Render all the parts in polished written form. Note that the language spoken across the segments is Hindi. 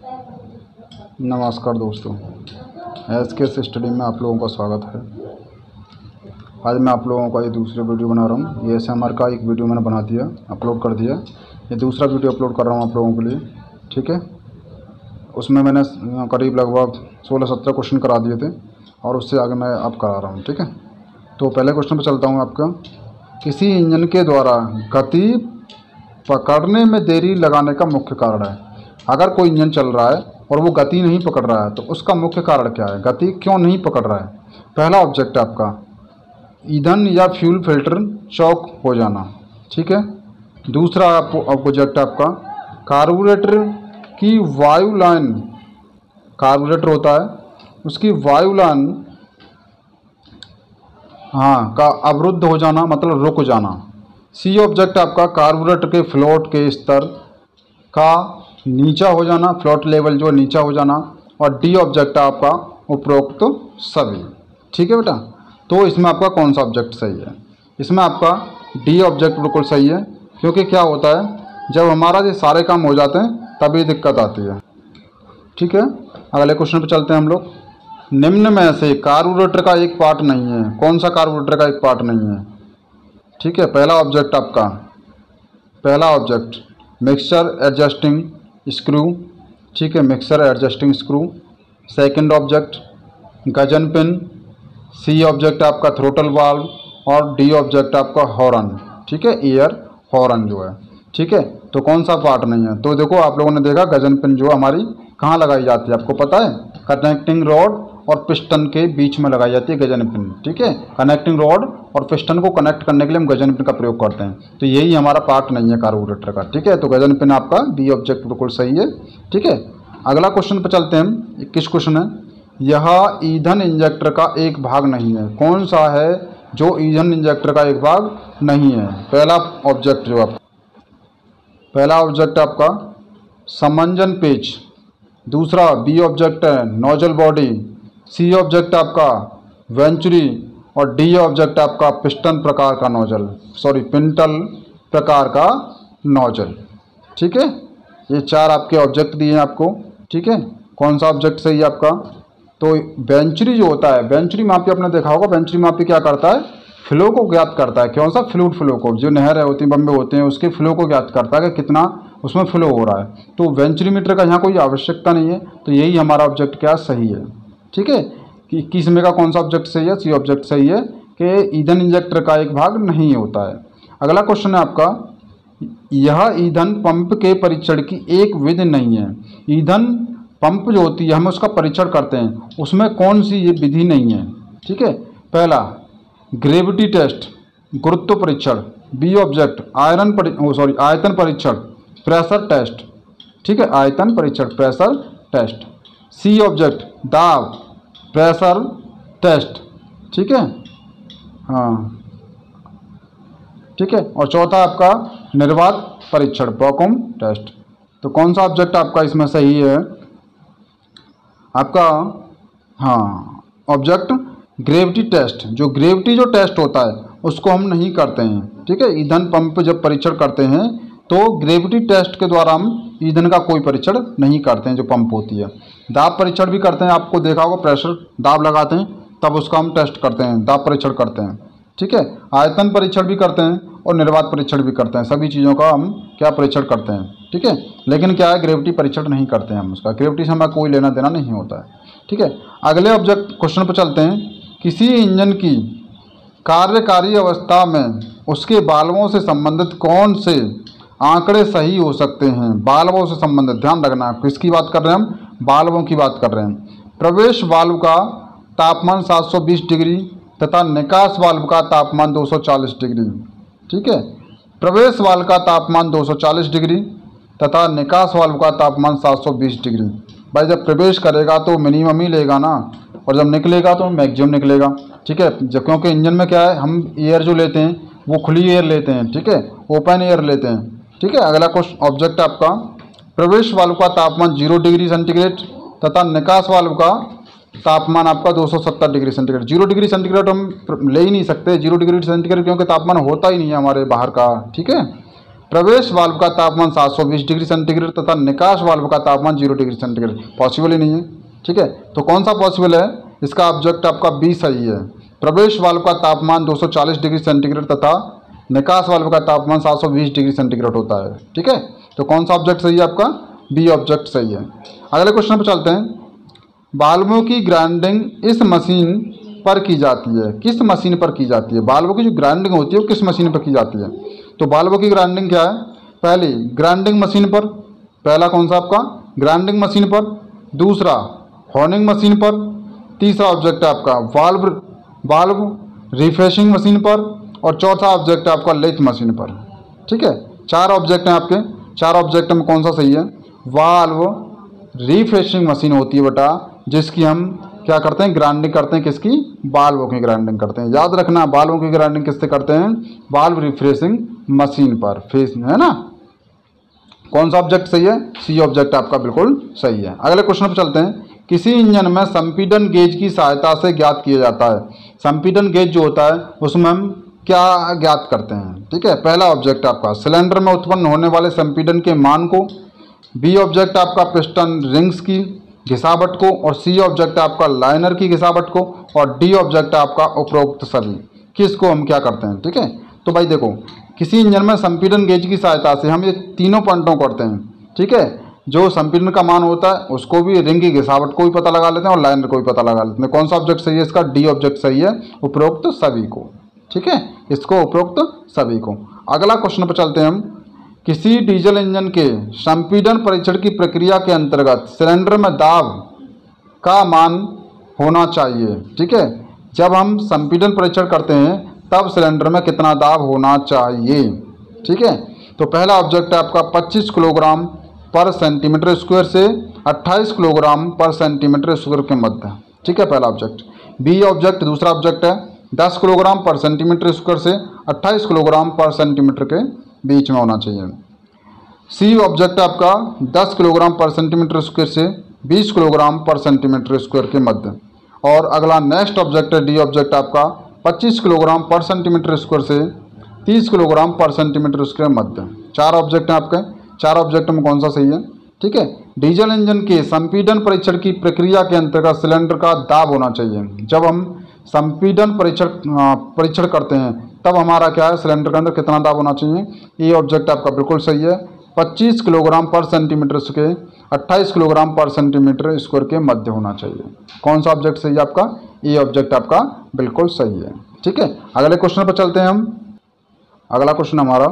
नमस्कार दोस्तों, एसके स्टडी में आप लोगों का स्वागत है। आज मैं आप लोगों का ये दूसरी वीडियो बना रहा हूँ। ये एसएमआर का एक वीडियो मैंने बना दिया, अपलोड कर दिया। ये दूसरा वीडियो अपलोड कर रहा हूँ आप लोगों के लिए, ठीक है। उसमें मैंने करीब लगभग 16-17 क्वेश्चन करा दिए थे और उससे आगे मैं अब करा रहा हूँ, ठीक है। तो पहले क्वेश्चन पर चलता हूँ आपका। किसी इंजन के द्वारा गति पकड़ने में देरी लगाने का मुख्य कारण है। अगर कोई इंजन चल रहा है और वो गति नहीं पकड़ रहा है तो उसका मुख्य कारण क्या है, गति क्यों नहीं पकड़ रहा है। पहला ऑब्जेक्ट आपका ईंधन या फ्यूल फिल्टर चौक हो जाना, ठीक है। दूसरा ऑब्जेक्ट आपका कार्बोरेटर की वायु लाइन, कार्बोरेटर होता है उसकी वायु लाइन का अवरुद्ध हो जाना, मतलब रुक जाना। सी ऑब्जेक्ट आपका कार्बोरेटर के फ्लोट के स्तर का नीचा हो जाना, फ्लोट लेवल जो नीचा हो जाना। और डी ऑब्जेक्ट आपका उपरोक्त सभी, ठीक है बेटा। तो इसमें आपका कौन सा ऑब्जेक्ट सही है? इसमें आपका डी ऑब्जेक्ट बिल्कुल सही है, क्योंकि क्या होता है जब हमारा ये सारे काम हो जाते हैं तभी दिक्कत आती है, ठीक है। अगले क्वेश्चन पे चलते हैं हम लोग। निम्न में से कार्बोरेटर का एक पार्ट नहीं है। कौन सा कार्बोरेटर का एक पार्ट नहीं है? ठीक है, पहला ऑब्जेक्ट आपका, पहला ऑब्जेक्ट मिक्सचर एडजस्टिंग स्क्रू, ठीक है, mixer adjusting screw. Second object gudgeon pin. C object आपका थ्रोटल वाल्व। और डी ऑब्जेक्ट आपका हॉर्न, ठीक है, एयर हॉर्न जो है, ठीक है। तो कौन सा पार्ट नहीं है? तो देखो आप लोगों ने देखा गजन पिन जो हमारी कहाँ लगाई जाती है, आपको पता है? कनेक्टिंग रॉड और पिस्टन के बीच में लगाई जाती है गजन पिन, ठीक है। कनेक्टिंग रॉड और पिस्टन को कनेक्ट करने के लिए हम गजन पिन का प्रयोग करते हैं। तो यही हमारा पार्ट नहीं है कार्बोरेटर का, ठीक है। तो गजन पिन आपका बी ऑब्जेक्ट बिल्कुल सही है, ठीक है। अगला क्वेश्चन पर चलते हैं हम। 21 क्वेश्चन है। यह ईंधन इंजेक्टर का एक भाग नहीं है। कौन सा है जो ईंधन इंजेक्टर का एक भाग नहीं है? पहला ऑब्जेक्ट जो आपका, पहला ऑब्जेक्ट आपका समंजन पेच। दूसरा बी ऑब्जेक्ट है नोजल बॉडी। सी ऑब्जेक्ट आपका वेंचुरी। और डी ऑब्जेक्ट आपका पिस्टन प्रकार का नोजल, सॉरी पिंटल प्रकार का नोजल, ठीक है। ये चार आपके ऑब्जेक्ट दिए हैं आपको, ठीक है। कौन सा ऑब्जेक्ट सही है आपका? तो वेंचुरी जो होता है, वेंचुरी मापी आपने देखा होगा, वेंचुरी मापी क्या करता है? फ्लो को ज्ञात करता है। कौन सा? फ्लूइड फ्लो को, जो नहर होती है, बम्बे होते हैं, उसके फ्लो को ज्ञात करता है कि कितना उसमें फ्लो हो रहा है। तो वेंचुरीमीटर का यहाँ कोई आवश्यकता नहीं है। तो यही हमारा ऑब्जेक्ट क्या सही है, ठीक है। कि 21 में का कौन सा ऑब्जेक्ट सही है? सी ऑब्जेक्ट सही है कि ईंधन इंजेक्टर का एक भाग नहीं होता है। अगला क्वेश्चन है आपका, यह ईंधन पंप के परीक्षण की एक विधि नहीं है। ईंधन पंप जो होती है हम उसका परीक्षण करते हैं, उसमें कौन सी ये विधि नहीं है, ठीक है। पहला ग्रेविटी टेस्ट, गुरुत्व परीक्षण। बी ऑब्जेक्ट आयतन परीक्षण, प्रेशर टेस्ट, ठीक है, आयतन परीक्षण प्रेशर टेस्ट। सी ऑब्जेक्ट दाब प्रेशर टेस्ट, ठीक है, हाँ, ठीक है। और चौथा आपका निर्वात परीक्षण वैक्यूम टेस्ट। तो कौन सा ऑब्जेक्ट आपका इसमें सही है? आपका हाँ ऑब्जेक्ट ग्रेविटी टेस्ट। जो ग्रेविटी जो टेस्ट होता है उसको हम नहीं करते हैं, ठीक है। ईंधन पंप जब परीक्षण करते हैं तो ग्रेविटी टेस्ट के द्वारा हम ईंधन का कोई परीक्षण नहीं करते हैं जो पंप होती है। दाब परीक्षण भी करते हैं, आपको देखा होगा, प्रेशर दाब लगाते हैं तब उसका हम टेस्ट करते हैं, दाब परीक्षण करते हैं, ठीक है। आयतन परीक्षण भी करते हैं और निर्वात परीक्षण भी करते हैं। सभी चीज़ों का हम क्या परीक्षण करते हैं, ठीक है। लेकिन क्या है, ग्रेविटी परीक्षण नहीं करते हैं हम उसका, ग्रेविटी से हमें कोई लेना देना नहीं होता है, ठीक है। अगले ऑब्जेक्ट क्वेश्चन पर चलते हैं। किसी इंजन की कार्यकारी अवस्था में उसके वाल्वों से संबंधित कौन से आंकड़े सही हो सकते हैं? वाल्वों से संबंधित, ध्यान रखना, किसकी बात कर रहे हैं हम? वाल्वों की बात कर रहे हैं। प्रवेश वाल्व का तापमान 720 डिग्री तथा निकास वाल्व का तापमान 240 डिग्री, ठीक है। प्रवेश वाल्व का तापमान 240 डिग्री तथा निकास वाल्व का तापमान 720 डिग्री। भाई जब प्रवेश करेगा तो मिनिमम ही लेगा ना, और जब निकलेगा तो मैक्सिमम निकलेगा, ठीक है। जब क्योंकि इंजन में क्या है, हम एयर जो लेते हैं वो खुली एयर लेते हैं, ठीक है, ओपन एयर लेते हैं, ठीक है। अगला क्वेश्चन ऑब्जेक्ट आपका प्रवेश वाल्व का तापमान 0 डिग्री सेंटीग्रेड तथा निकास वाल्व का तापमान आपका 270 डिग्री सेंटीग्रेड। 0 डिग्री सेंटीग्रेड हम ले ही नहीं सकते, 0 डिग्री सेंटीग्रेड, क्योंकि तापमान होता ही नहीं है हमारे बाहर का, ठीक है। प्रवेश वाल्व का तापमान 720 डिग्री सेंटीग्रेड तथा निकास वाल्व का तापमान 0 डिग्री सेंटीग्रेड। पॉसिबल ही नहीं है, ठीक है। तो कौन सा पॉसिबल है? इसका ऑब्जेक्ट आपका बी सही है। प्रवेश वाल्व का तापमान 240 डिग्री सेंटीग्रेड तथा निकास वाल्व का तापमान 720 डिग्री सेंटीग्रेड होता है, ठीक है। तो कौन सा ऑब्जेक्ट सही है आपका? बी ऑब्जेक्ट सही है। अगले क्वेश्चन पर चलते हैं। वाल्वों की ग्राइंडिंग इस मशीन पर की जाती है। किस मशीन पर की जाती है? वाल्वों की जो ग्राइंडिंग होती है वो किस मशीन पर की जाती है? तो वाल्वों की ग्राइंडिंग क्या है? पहली ग्राइंडिंग मशीन पर, पहला कौन सा आपका? ग्राइंडिंग मशीन पर। दूसरा हॉर्निंग मशीन पर। तीसरा ऑब्जेक्ट है आपका वाल्व रिफ्रेशिंग मशीन पर। और चौथा ऑब्जेक्ट है आपका लेथ मशीन पर, ठीक है। 4 ऑब्जेक्ट हैं आपके। 4 ऑब्जेक्ट में कौन सा सही है? वाल्व रिफ्रेशिंग मशीन होती है बेटा, जिसकी हम क्या करते हैं? ग्राइंडिंग करते हैं। किसकी? वाल्वों की ग्राइंडिंग करते हैं। याद रखना, वाल्वों की ग्राइंडिंग किससे करते हैं? वाल्व रिफ्रेशिंग मशीन पर, फेस है ना। कौन सा ऑब्जेक्ट सही है? सी ऑब्जेक्ट आपका बिल्कुल सही है। अगले क्वेश्चन पर चलते हैं। किसी इंजन में संपीड़न गेज की सहायता से ज्ञात किया जाता है। संपीड़न गेज जो होता है उसमें हम क्या ज्ञात करते हैं, ठीक है। पहला ऑब्जेक्ट आपका सिलेंडर में उत्पन्न होने वाले संपीड़न के मान को। बी ऑब्जेक्ट आपका पिस्टन रिंग्स की घिसावट को। और सी ऑब्जेक्ट आपका लाइनर की घिसावट को। और डी ऑब्जेक्ट आपका उपरोक्त सभी। किसको हम क्या करते हैं, ठीक है। तो भाई देखो, किसी इंजन में संपीड़न गेज की सहायता से हम ये तीनों पॉइंटों करते हैं, ठीक है। जो संपीड़न का मान होता है उसको भी, रिंग की घिसावट को भी पता लगा लेते हैं और लाइनर को भी पता लगा लेते हैं। कौन सा ऑब्जेक्ट सही है इसका? डी ऑब्जेक्ट सही है, उपरोक्त सभी को, ठीक है। इसको उपरोक्त सभी को। अगला क्वेश्चन पर चलते हैं हम। किसी डीजल इंजन के संपीड़न परीक्षण की प्रक्रिया के अंतर्गत सिलेंडर में दाब का मान होना चाहिए, ठीक है। जब हम संपीड़न परीक्षण करते हैं तब सिलेंडर में कितना दाब होना चाहिए, ठीक है। तो पहला ऑब्जेक्ट है आपका 25 किलोग्राम पर सेंटीमीटर स्क्वायर से 28 किलोग्राम पर सेंटीमीटर स्क्वायर के मध्य, ठीक है, पहला ऑब्जेक्ट। बी ऑब्जेक्ट, दूसरा ऑब्जेक्ट है 10 किलोग्राम पर सेंटीमीटर स्क्वायर से 28 किलोग्राम पर सेंटीमीटर के बीच में होना चाहिए। सी ऑब्जेक्ट आपका 10 किलोग्राम पर सेंटीमीटर स्क्वायर से 20 किलोग्राम पर सेंटीमीटर स्क्वायर के मध्य। और अगला नेक्स्ट ऑब्जेक्ट है डी ऑब्जेक्ट आपका 25 किलोग्राम पर सेंटीमीटर स्क्वायर से 30 किलोग्राम पर सेंटीमीटर स्क्वायर मध्य। 4 ऑब्जेक्ट हैं आपके। 4 ऑब्जेक्ट में कौन सा सही है, ठीक है। डीजल इंजन के संपीड़न परीक्षण की प्रक्रिया के अंतर्गत सिलेंडर का दाब होना चाहिए। जब हम संपीड़न परीक्षण करते हैं तब हमारा क्या है? सिलेंडर के अंदर कितना दाब होना चाहिए? ये ऑब्जेक्ट आपका बिल्कुल सही है। 25 किलोग्राम पर सेंटीमीटर से 28 किलोग्राम पर सेंटीमीटर स्क्वायर के मध्य होना चाहिए। कौन सा ऑब्जेक्ट सही है आपका? ये ऑब्जेक्ट आपका बिल्कुल सही है, ठीक है। अगले क्वेश्चन पर चलते हैं हम। अगला क्वेश्चन हमारा,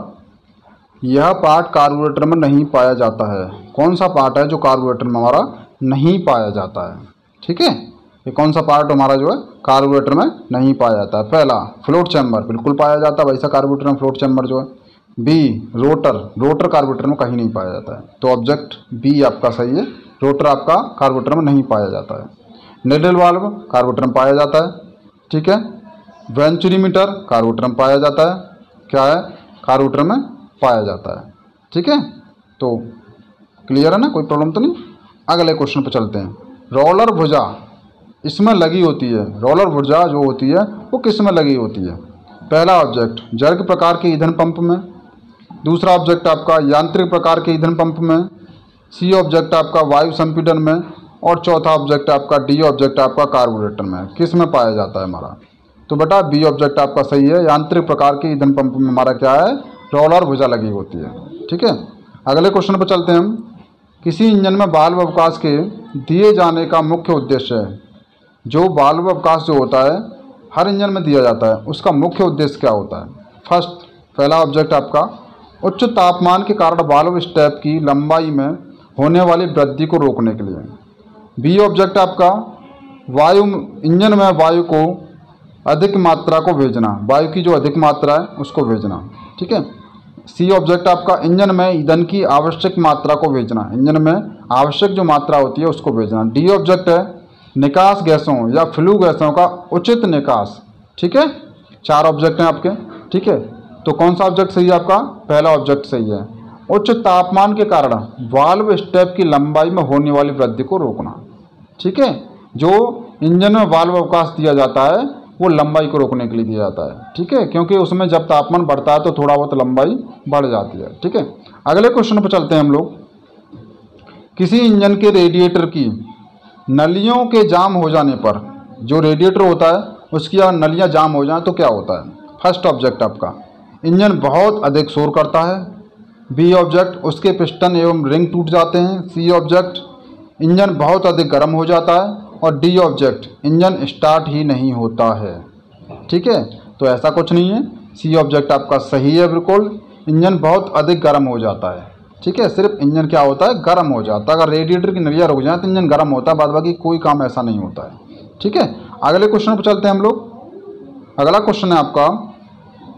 यह पार्ट कार्बोरेटर में नहीं पाया जाता है। कौन सा पार्ट है जो कार्बोरेटर में हमारा नहीं पाया जाता है, ठीक है। ये कौन सा पार्ट हमारा जो है कार्बोरेटर में नहीं पाया जाता है? पहला फ्लोट चैम्बर, बिल्कुल पाया जाता है वैसा कार्बोरेटर में फ्लोट चैम्बर जो है। बी रोटर कार्बोरेटर में कहीं नहीं पाया जाता है। तो ऑब्जेक्ट बी आपका सही है, रोटर आपका कार्बोरेटर में नहीं पाया जाता है। निडल वाल्व कार्बोरेटर में पाया जाता है, ठीक है। वेंचुरीमीटर कार्बोरेटर में पाया जाता है, क्या है? कार्बोरेटर में पाया जाता है, ठीक है। तो क्लियर है ना, कोई प्रॉब्लम तो नहीं। अगले क्वेश्चन पर चलते हैं। रोलर भुजा इसमें लगी होती है। रोलर भुजा जो होती है वो किस में लगी होती है? पहला ऑब्जेक्ट जर्ग प्रकार के ईंधन पंप में। दूसरा ऑब्जेक्ट आपका यांत्रिक प्रकार के ईंधन पंप में। सी ऑब्जेक्ट आपका वायु संपीड़न में। और चौथा ऑब्जेक्ट आपका डी ऑब्जेक्ट आपका कार्बोरेटर में। किस में पाया जाता है हमारा? तो बेटा बी ऑब्जेक्ट आपका सही है। यांत्रिक प्रकार के ईंधन पंप में हमारा क्या है? रोलर भुजा लगी होती है, ठीक है। अगले क्वेश्चन पर चलते हैं हम। किसी इंजन में वाल्व अवकाश के दिए जाने का मुख्य उद्देश्य है। जो वाल्व अवकाश जो होता है हर इंजन में दिया जाता है, उसका मुख्य उद्देश्य क्या होता है? फर्स्ट पहला ऑब्जेक्ट आपका उच्च तापमान के कारण वाल्व स्टेप की लंबाई में होने वाली वृद्धि को रोकने के लिए। बी ऑब्जेक्ट आपका इंजन में वायु को अधिक मात्रा को भेजना, वायु की जो अधिक मात्रा है उसको भेजना, ठीक है। सी ऑब्जेक्ट आपका इंजन में ईंधन की आवश्यक मात्रा को भेजना, इंजन में आवश्यक जो मात्रा होती है उसको भेजना। डी ऑब्जेक्ट है निकास गैसों या फ्लू गैसों का उचित निकास, ठीक है। 4 ऑब्जेक्ट हैं आपके, ठीक है। तो कौन सा ऑब्जेक्ट सही है आपका? पहला ऑब्जेक्ट सही है। उच्च तापमान के कारण वाल्व स्टेप की लंबाई में होने वाली वृद्धि को रोकना, ठीक है। जो इंजन में वाल्व अवकाश दिया जाता है वो लंबाई को रोकने के लिए दिया जाता है। ठीक है, क्योंकि उसमें जब तापमान बढ़ता है तो थोड़ा बहुत लंबाई बढ़ जाती है। ठीक है, अगले क्वेश्चन पर चलते हैं हम लोग। किसी इंजन के रेडिएटर की नलियों के जाम हो जाने पर, जो रेडिएटर होता है उसकी अगर नलियाँ जाम हो जाएं तो क्या होता है? फर्स्ट ऑब्जेक्ट आपका, इंजन बहुत अधिक शोर करता है। बी ऑब्जेक्ट, उसके पिस्टन एवं रिंग टूट जाते हैं। सी ऑब्जेक्ट, इंजन बहुत अधिक गर्म हो जाता है। और डी ऑब्जेक्ट, इंजन स्टार्ट ही नहीं होता है। ठीक है, तो ऐसा कुछ नहीं है, सी ऑब्जेक्ट आपका सही है बिल्कुल, इंजन बहुत अधिक गर्म हो जाता है। ठीक है, सिर्फ इंजन क्या होता है? गर्म हो जाता है। अगर रेडिएटर की नलियाँ रुक जाए तो इंजन गर्म होता है, बाद बाकी कोई काम ऐसा नहीं होता है। ठीक है, अगले क्वेश्चन पर चलते हैं हम लोग। अगला क्वेश्चन है आपका,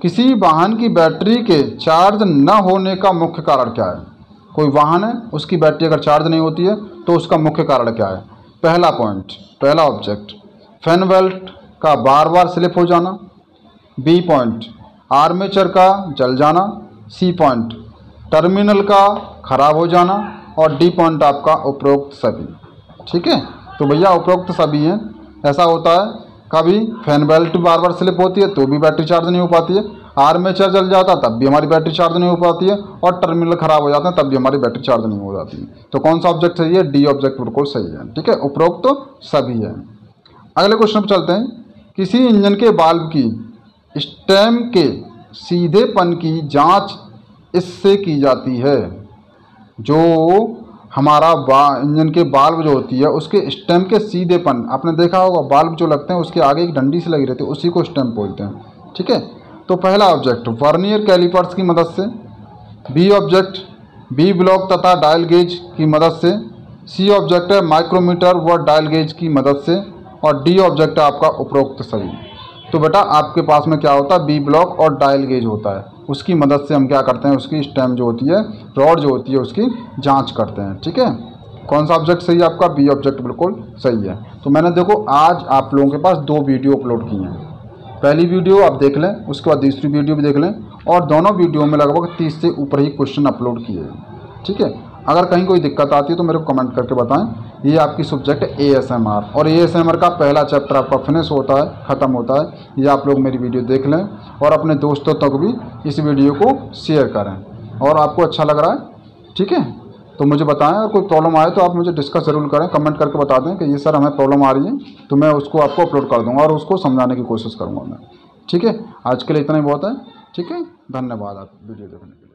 किसी वाहन की बैटरी के चार्ज न होने का मुख्य कारण क्या है? कोई वाहन है, उसकी बैटरी अगर चार्ज नहीं होती है तो उसका मुख्य कारण क्या है? पहला पॉइंट, पहला ऑब्जेक्ट, फैन बेल्ट का बार बार स्लिप हो जाना। बी पॉइंट, आर्मेचर का जल जाना। सी पॉइंट, टर्मिनल का खराब हो जाना। और डी पॉइंट आपका उपरोक्त सभी। ठीक है, तो भैया उपरोक्त सभी हैं। ऐसा होता है कभी फैन बेल्ट बार बार स्लिप होती है तो भी बैटरी चार्ज नहीं हो पाती है, आर्मेचर जल जाता तब भी हमारी बैटरी चार्ज नहीं हो पाती है, और टर्मिनल खराब हो जाते हैं तब भी हमारी बैटरी चार्ज नहीं हो जाती है। तो कौन सा ऑब्जेक्ट सही है? डी ऑब्जेक्ट बिल्कुल सही है। ठीक है, उपरोक्त तो सभी है। अगले क्वेश्चन पर चलते हैं। किसी इंजन के वाल्व की स्टेम के सीधेपन की जांच इससे की जाती है। जो हमारा इंजन के वाल्व जो होती है उसके स्टेम के सीधेपन, आपने देखा होगा वाल्व जो लगते हैं उसके आगे एक डंडी सी लगी रहती है, उसी को स्टेम बोलते हैं। ठीक है, तो पहला ऑब्जेक्ट वर्नियर कैलिपर्स की मदद से। बी ऑब्जेक्ट बी ब्लॉक तथा डायल गेज की मदद से। सी ऑब्जेक्ट है माइक्रोमीटर व डायल गेज की मदद से। और डी ऑब्जेक्ट है आपका उपरोक्त सभी। तो बेटा आपके पास में क्या होता है? बी ब्लॉक और डायल गेज होता है, उसकी मदद से हम क्या करते हैं? उसकी स्टेम जो होती है, रॉड जो होती है, उसकी जांच करते हैं। ठीक है, कौन सा ऑब्जेक्ट सही है आपका? बी ऑब्जेक्ट बिल्कुल सही है। तो मैंने देखो आज आप लोगों के पास 2 वीडियो अपलोड की हैं। पहली वीडियो आप देख लें, उसके बाद दूसरी वीडियो भी देख लें, और दोनों वीडियो में लगभग 30 से ऊपर ही क्वेश्चन अपलोड किए हैं। ठीक है, अगर कहीं कोई दिक्कत आती है तो मेरे को कमेंट करके बताएं। ये आपकी सब्जेक्ट है ASMR, और ASMR का पहला चैप्टर आपका फिनिश होता है, ख़त्म होता है। ये आप लोग मेरी वीडियो देख लें और अपने दोस्तों तक भी इस वीडियो को शेयर करें। और आपको अच्छा लग रहा है, ठीक है, तो मुझे बताएं। और कोई प्रॉब्लम आए तो आप मुझे डिस्कस ज़रूर करें, कमेंट करके बता दें कि ये सर हमें प्रॉब्लम आ रही है, तो मैं उसको आपको अपलोड कर दूँगा और उसको समझाने की कोशिश करूँगा मैं। ठीक है, आज के लिए इतना ही बहुत है। ठीक है, धन्यवाद आप वीडियो देखने के लिए।